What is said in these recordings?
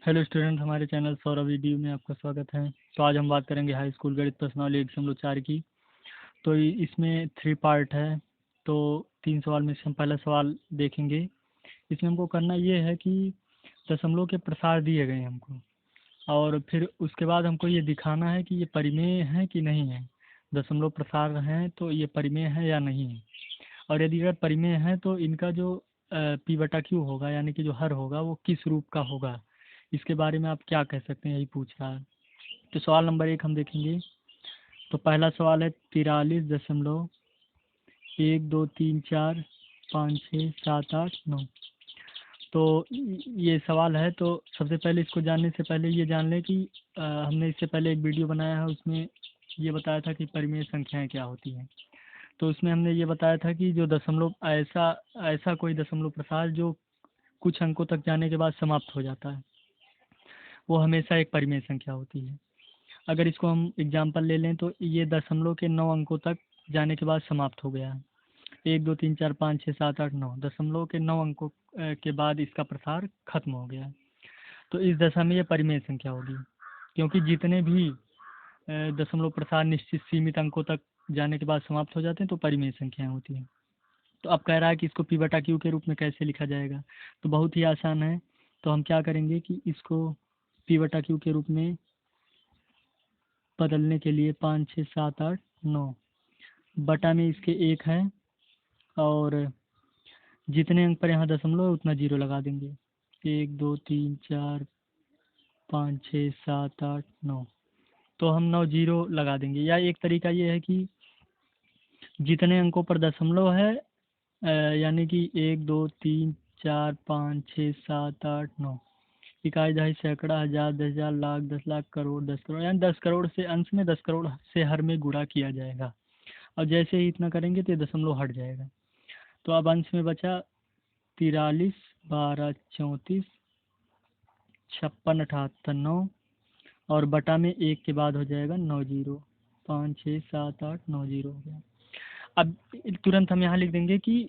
Hello student, हमारे channel Saurabh video में आपका स्वागत है। तो आज हम बात करेंगे हाई स्कूल गणित प्रश्नावली 1.4 की। तो इसमें 3 पार्ट है। तो 3 सवाल में से हम पहला सवाल देखेंगे। इसमें हमको करना ये है कि दशमलव के प्रसार दिए गए हैं हमको, और फिर उसके बाद हमको ये दिखाना है कि ये परिमेय है कि नहीं है। दशमलव प्रसार हैं तो ये परिमेय है या नहीं है, और यदि अगर परिमेय है तो इनका जो P/Q होगा, यानी कि जो हर होगा वो किस रूप का होगा, इसके बारे में आप क्या कह सकते हैं, यही पूछ रहा है। तो सवाल नंबर 1 हम देखेंगे। तो पहला सवाल है 43.1 2 3 4 5 6 7 8 9। तो ये सवाल है। तो सबसे पहले इसको जानने से पहले ये जान लें कि हमने इससे पहले एक वीडियो बनाया है, उसमें ये बताया था कि परिमेय संख्याएं क्या होती हैं। तो उसमें हमने ये बताया था कि जो दशमलव ऐसा ऐसा कोई दशमलव प्रसार जो कुछ अंकों तक जाने के बाद समाप्त हो जाता है, वो हमेशा एक परिमेय संख्या होती है। अगर इसको हम एग्जाम्पल ले लें तो ये दशमलव के 9 अंकों तक जाने के बाद समाप्त हो गया है। 1 2 3 4 5 6 7 8 9 दशमलव के 9 अंकों के बाद इसका प्रसार खत्म हो गया है। तो इस दशा में ये परिमेय संख्या होगी, क्योंकि जितने भी दशमलव प्रसार निश्चित सीमित अंकों तक जाने के बाद समाप्त हो जाते हैं तो परिमेय संख्याएं होती हैं। तो अब कह रहा है कि इसको P/Q के रूप में कैसे लिखा जाएगा। तो बहुत ही आसान है। तो हम क्या करेंगे कि इसको P/Q के रूप में बदलने के लिए 5 6 7 8 9 बटा में इसके 1 है, और जितने अंक पर यहाँ दशमलव है उतना जीरो लगा देंगे। 1 2 3 4 5 6 7 8 9। तो हम 9 जीरो लगा देंगे। या एक तरीका ये है कि जितने अंकों पर दशमलव है, यानी कि 1 2 3 4 5 6 7 8 9, इकाई दहाई सैकड़ा हजार 10,000 लाख 10 लाख करोड़ 10 करोड़, यानी 10 करोड़ से अंश में 10 करोड़ से हर में गुणा किया जाएगा। और जैसे ही इतना करेंगे तो ये दशमलव हट जाएगा। तो अब अंश में बचा 43 12 34 56 78 9, और बटा में 1 के बाद हो जाएगा 9 जीरो। 5 6 7 8 9 जीरो हो गया। अब तुरंत हम यहाँ लिख देंगे कि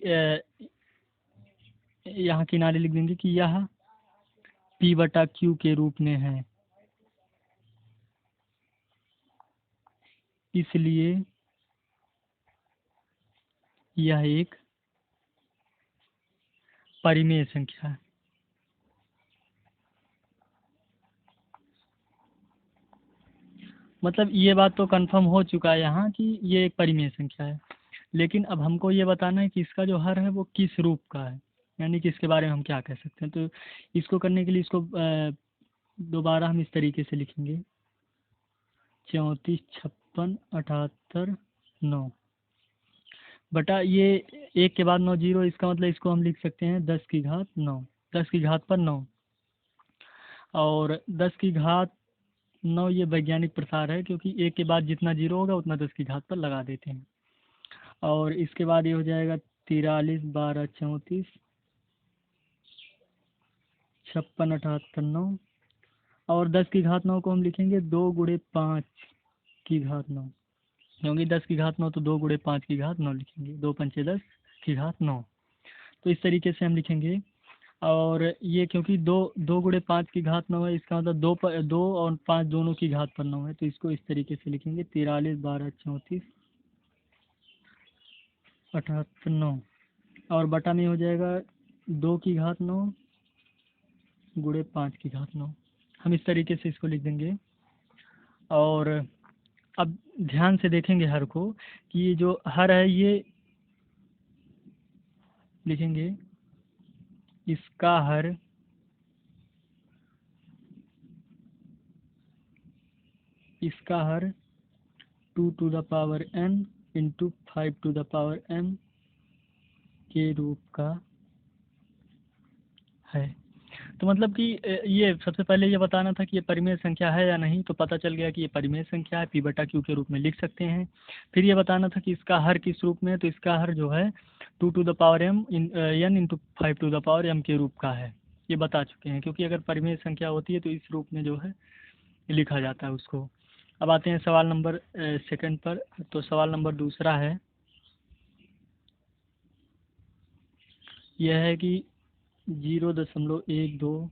यहाँ किनारे लिख देंगे कि यह P/Q के रूप में है, इसलिए यह एक परिमेय संख्या है। मतलब ये बात तो कंफर्म हो चुका है यहाँ कि ये एक परिमेय संख्या है, लेकिन अब हमको ये बताना है कि इसका जो हर है वो किस रूप का है, यानी कि इसके बारे में हम क्या कह सकते हैं। तो इसको करने के लिए इसको दोबारा हम इस तरीके से लिखेंगे। 34 56 78 9 बटा ये 1 के बाद 9 जीरो, इसका मतलब इसको हम लिख सकते हैं 10 की घात 9, 10 की घात पर 9। और 10 की घात 9 ये वैज्ञानिक प्रसार है, क्योंकि 1 के बाद जितना जीरो होगा उतना 10 की घात पर लगा देते हैं। और इसके बाद ये हो जाएगा 43 12 34 56 78 9, और 10 की घात 9 को हम लिखेंगे 2 गुणे 5 की घात 9, क्योंकि 10 की घात 9 तो 2 गुणे 5 की घात 9 लिखेंगे। 2 पंचे 10 की घात 9। तो इस तरीके से हम लिखेंगे। और ये क्योंकि 2 गुणे 5 की घात 9 है, इसका मतलब 2 और 5 दोनों की घात पर 9 है, तो इसको इस तरीके से लिखेंगे 43 12 34 78 9, और बटा में हो जाएगा 2 की घात 9 गुणे 5 की घात 9। हम इस तरीके से इसको लिख देंगे। और अब ध्यान से देखेंगे हर को कि ये जो हर है ये लिखेंगे, इसका हर इसका हर 2 to the power n into 5 to the power m के रूप का है। तो मतलब कि ये सबसे पहले ये बताना था कि ये परिमेय संख्या है या नहीं। तो पता चल गया कि ये परिमेय संख्या है, P/Q के रूप में लिख सकते हैं। फिर ये बताना था कि इसका हर किस रूप में है। तो इसका हर जो है 2 to the power m n into 5 to the power m के रूप का है, ये बता चुके हैं। क्योंकि अगर परिमेय संख्या होती है तो इस रूप में जो है लिखा जाता है उसको। अब आते हैं सवाल नंबर सेकंड पर। तो सवाल नंबर दूसरा है, यह है कि 0.12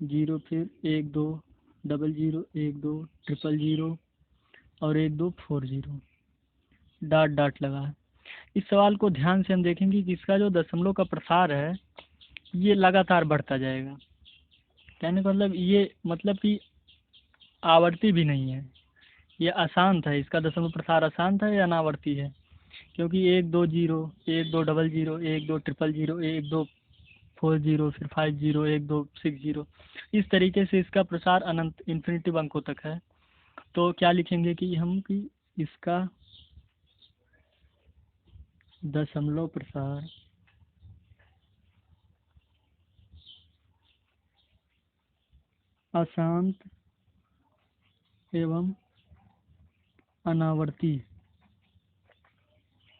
जीरो, फिर 1 2 डबल जीरो, 1 2 ट्रिपल जीरो और 1 2 4 जीरो, डॉट डॉट लगा है। इस सवाल को ध्यान से हम देखेंगे कि इसका जो दशमलव का प्रसार है ये लगातार बढ़ता जाएगा। कहने का मतलब ये मतलब कि आवर्ती भी नहीं है, ये अशांत है। इसका दशमलव प्रसार अशांत है या अनावर्ती है, क्योंकि 1 2 0, 1 2 double zero, 1 2 triple zero, 1 2 4 zero, फिर 5 0, 1 2 6 0, इस तरीके से इसका प्रसार अनंत इन्फिनिटिव अंकों तक है। तो क्या लिखेंगे कि हम कि इसका दशमलव प्रसार अशांत एवं अनावर्ती,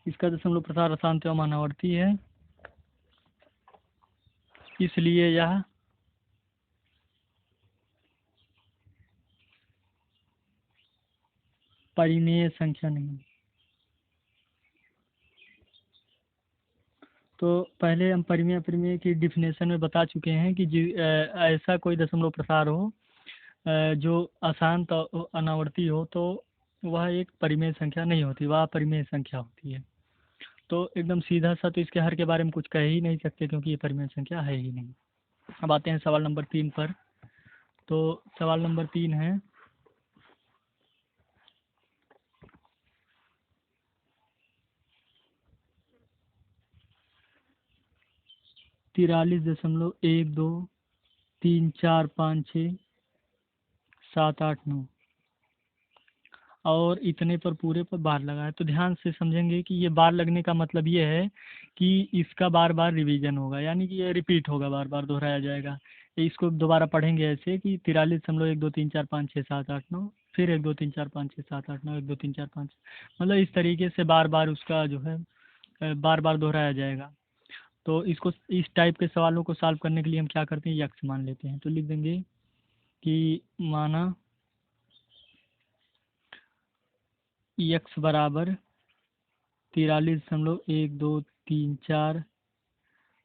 इसका दशमलव प्रसार अशांत एवं अनावर्ती है, इसलिए यह परिमेय संख्या नहीं। तो पहले हम परिमेय अपरिमेय की डिफिनेशन में बता चुके हैं कि ऐसा कोई दशमलव प्रसार हो जो अशांत और अनावर्ती हो तो वह एक परिमेय संख्या नहीं होती, वह परिमेय संख्या होती है। तो एकदम सीधा सा तो इसके हर के बारे में कुछ कह ही नहीं सकते, क्योंकि ये परिमेय संख्या है ही नहीं। अब आते हैं सवाल नंबर 3 पर। तो सवाल नंबर 3 है 43.12345678 9 और इतने पर पूरे पर बार लगा है। तो ध्यान से समझेंगे कि ये बार लगने का मतलब ये है कि इसका बार बार रिवीजन होगा, यानी कि ये रिपीट होगा, बार बार दोहराया जाएगा। इसको दोबारा पढ़ेंगे ऐसे कि 43.1 2 3 4 5 6 7 8 9, फिर 1 2 3 4 5 6 7 8 9, 1 2 3 4 5, मतलब इस तरीके से बार बार उसका जो है बार बार दोहराया जाएगा। तो इसको इस टाइप के सवालों को सॉल्व करने के लिए हम क्या करते हैं, यक्स मान लेते हैं। तो लिख देंगे कि माना यक्स बराबर 43.1 2 3 4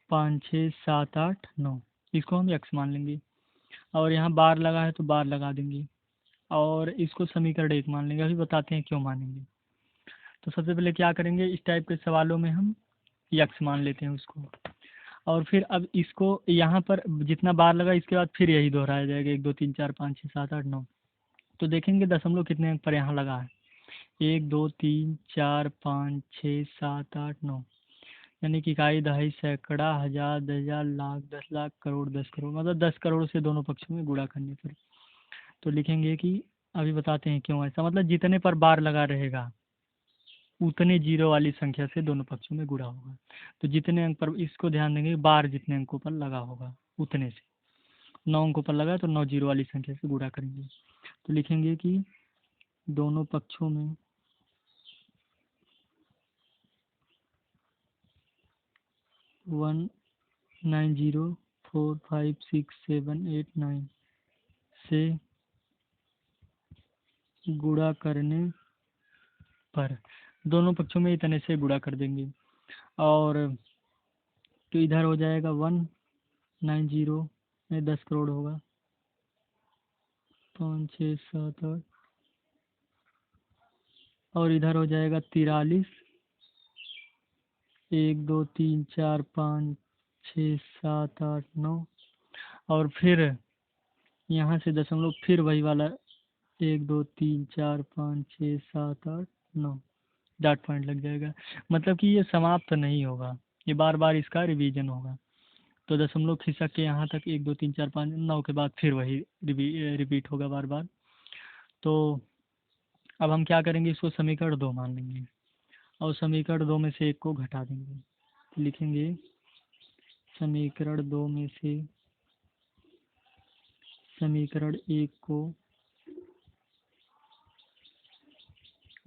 5 6 7 8 9, इसको हम यक्स मान लेंगे। और यहाँ बार लगा है तो बार लगा देंगे और इसको समीकरण 1 मान लेंगे। अभी बताते हैं क्यों मानेंगे। तो सबसे पहले क्या करेंगे, इस टाइप के सवालों में हम यक्स मान लेते हैं उसको, और फिर अब इसको यहाँ पर जितना बार लगा इसके बाद फिर यही दोहराया जाएगा 1 2 3 4 5 6 7 8 9। तो देखेंगे दशमलव कितने अंक पर यहाँ लगा है, 1 2 3 4 5 6 7 8 9, यानी कि इकाई, दहाई, सैकड़ा, हजार, 10,000, लाख, 10 लाख, करोड़, 10 करोड़, मतलब 10 करोड़ से दोनों पक्षों में गुणा करने पर। तो लिखेंगे कि अभी बताते हैं क्यों ऐसा, मतलब जितने पर बार लगा रहेगा उतने जीरो वाली संख्या से दोनों पक्षों में गुणा होगा। तो जितने अंक पर, इसको ध्यान देंगे, बार जितने अंकों पर लगा होगा उतने से, 9 अंकों पर लगा तो 9 जीरो वाली संख्या से गुणा करेंगे। तो लिखेंगे कि दोनों पक्षों में 190456789 से गुणा करने पर, दोनों पक्षों में इतने से गुणा कर देंगे। और तो इधर हो जाएगा 190 में 10 करोड़ होगा, 5 6 7 8, और इधर हो जाएगा 43.1 2 3 4 5 6 7 8 9, और फिर यहाँ से दशमलव, फिर वही वाला 1 2 3 4 5 6 7 8 9, डॉट पॉइंट लग जाएगा। मतलब कि ये समाप्त नहीं होगा, ये बार बार इसका रिवीजन होगा। तो दशमलव खिसक के यहाँ तक 1 2 3 4 5 9 के बाद फिर वही रिपीट होगा बार बार। तो अब हम क्या करेंगे, इसको समीकरण 2 मान लेंगे और समीकरण 2 में से एक को घटा देंगे। तो लिखेंगे समीकरण 2 में से समीकरण 1 को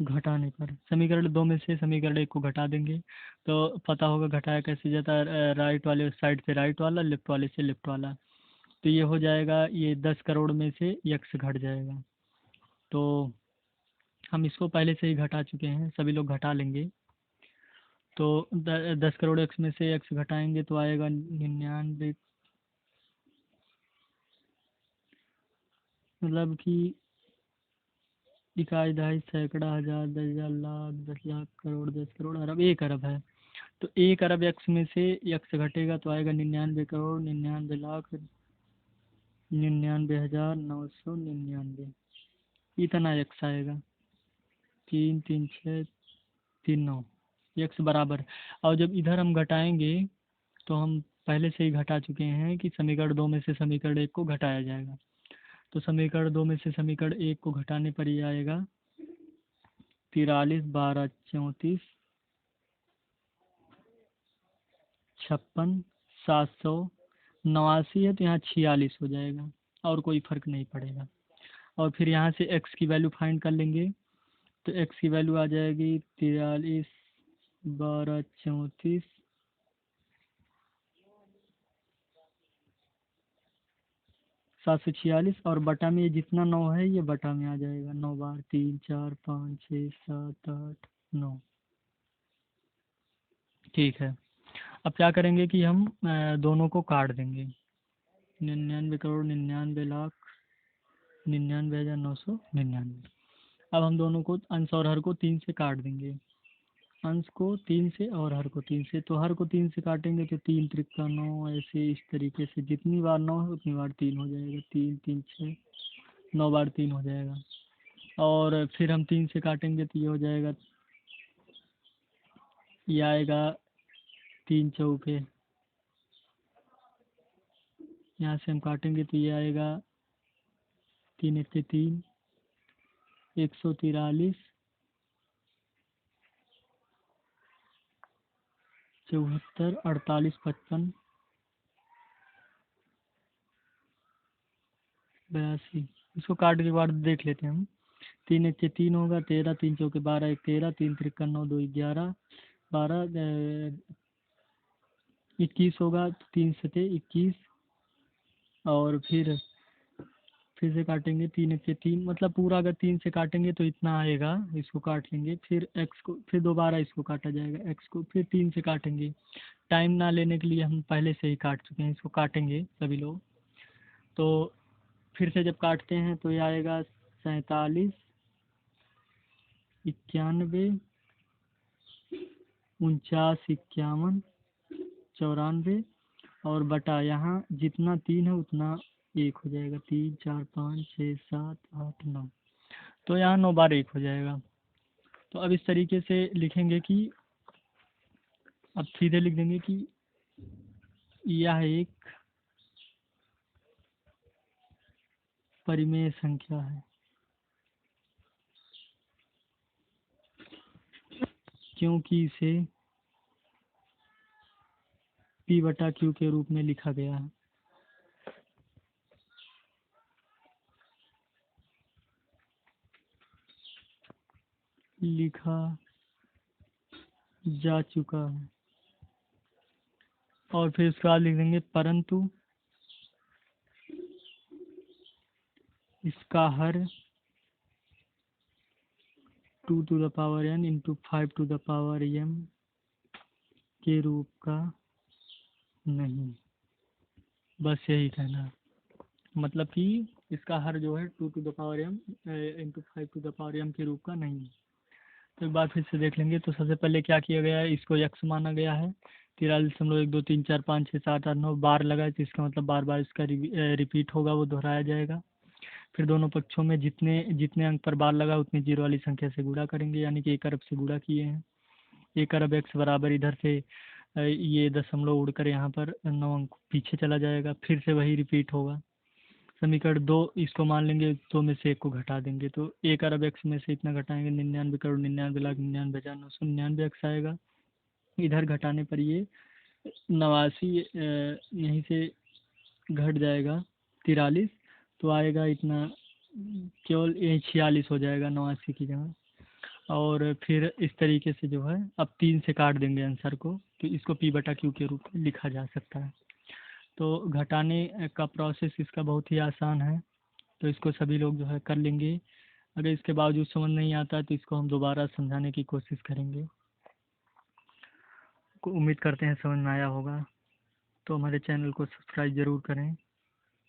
घटाने पर, समीकरण 2 में से समीकरण 1 को घटा देंगे। तो पता होगा घटाया कैसे जाता है, राइट वाले साइड से राइट वाला, लेफ्ट वाले से लेफ्ट वाला। तो ये हो जाएगा, ये 10 करोड़ में से यक्स घट जाएगा। तो हम इसको पहले से ही घटा चुके हैं, सभी लोग घटा लेंगे। तो 10 करोड़ एक्स में से एक्स घटाएंगे तो आएगा 99, मतलब कि इकाई, दहाई, सैकड़ा, हजार, 10,000, लाख, 10 लाख, करोड़, 10 करोड़, अरब, 1 अरब है। तो 1 अरब एक्स में से एक्स घटेगा तो आएगा 99 करोड़, 99 लाख, 99,999। इतना एक्स आएगा। 3 3 6 3 9 एक्स बराबर। और जब इधर हम घटाएंगे तो हम पहले से ही घटा चुके हैं कि समीकरण 2 में से समीकरण 1 को घटाया जाएगा। तो समीकरण 2 में से समीकरण 1 को घटाने पर ये आएगा 43, 12, 34, 56, 789 है, तो यहाँ 46 हो जाएगा और कोई फर्क नहीं पड़ेगा। और फिर यहाँ से एक्स की वैल्यू फाइंड कर लेंगे। तो एक्स की वैल्यू आ जाएगी 43, 12, 34, 746, और बटा में ये जितना 9 है ये बटा में आ जाएगा। 9 बार 3 4 5 6 7 8 9। ठीक है। अब क्या करेंगे कि हम दोनों को काट देंगे। 99 करोड़, 99 लाख, 99,999। अब हम दोनों को, अंश और हर को 3 से काट देंगे। अंश को 3 से और हर को 3 से। तो हर को 3 से काटेंगे तो 3 त्रिका 9, ऐसे इस तरीके से जितनी बार 9 है उतनी बार 3 हो जाएगा। 3 3 6, 9 बार 3 हो जाएगा। और फिर हम 3 से काटेंगे तो ये हो जाएगा, ये आएगा 3 चौके, यहाँ से हम काटेंगे तो ये आएगा 3 1 3, 143, 74, 48, 55, 82। इसको काट के बाद देख लेते हैं हम। 3 1 3 होगा, 13, 3 चौके 12, 1 13, 3 त्रिका 9, 2 11, 12, 21 होगा, 3 सते 21। और फिर से काटेंगे 3 1 3, मतलब पूरा अगर 3 से काटेंगे तो इतना आएगा। इसको काट लेंगे, फिर एक्स को, फिर दोबारा इसको काटा जाएगा एक्स को, फिर 3 से काटेंगे। टाइम ना लेने के लिए हम पहले से ही काट चुके हैं, इसको काटेंगे सभी लोग। तो फिर से जब काटते हैं तो ये आएगा 47, 91, 49, 51, 94, और बटा यहाँ जितना 3 है उतना 1 हो जाएगा। 3 4 5 6 7 8 9, तो यहाँ 9 बार 1 हो जाएगा। तो अब इस तरीके से लिखेंगे कि, अब सीधे लिख देंगे कि यह एक परिमेय संख्या है, क्योंकि इसे P बटा Q के रूप में लिखा गया है। लिखा जा चुका है। और फिर उसके बाद लिख देंगे परंतु इसका हर 2 to the power n into 5 to the power m के रूप का नहीं। बस यही कहना है। मतलब कि इसका हर जो है 2 to the power m into 5 to the power m के रूप का नहीं है। तो एक बार फिर से देख लेंगे। तो सबसे पहले क्या किया गया है, इसको यक्स माना गया है। 43.1 2 3 4 5 6 7 8 9 बार लगा है, तो इसका मतलब बार बार इसका रिपीट होगा, वो दोहराया जाएगा। फिर दोनों पक्षों में जितने जितने अंक पर बार लगा उतनी जीरो वाली संख्या से गुणा करेंगे, यानी कि 1 अरब से गुणा किए हैं। 1 अरब एक्स बराबर, इधर से ये दशमलव उड़कर यहाँ पर 9 अंक पीछे चला जाएगा, फिर से वही रिपीट होगा। समीकरण 2 इसको मान लेंगे, 2 में से 1 को घटा देंगे, तो 1 अरब एक्स में से इतना घटाएंगे 99 करोड़, 99 लाख, 99,999 एक्स आएगा। इधर घटाने पर ये 89 यहीं से घट जाएगा 43, तो आएगा इतना, केवल यही 46 हो जाएगा 89 की जगह। और फिर इस तरीके से जो है अब 3 से काट देंगे आंसर को, तो इसको P बटा Q के रूप में लिखा जा सकता है। तो घटाने का प्रोसेस इसका बहुत ही आसान है, तो इसको सभी लोग जो है कर लेंगे। अगर इसके बावजूद समझ नहीं आता तो इसको हम दोबारा समझाने की कोशिश करेंगे। उम्मीद करते हैं समझ में आया होगा। तो हमारे चैनल को सब्सक्राइब ज़रूर करें,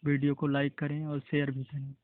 वीडियो को लाइक करें और शेयर भी करें।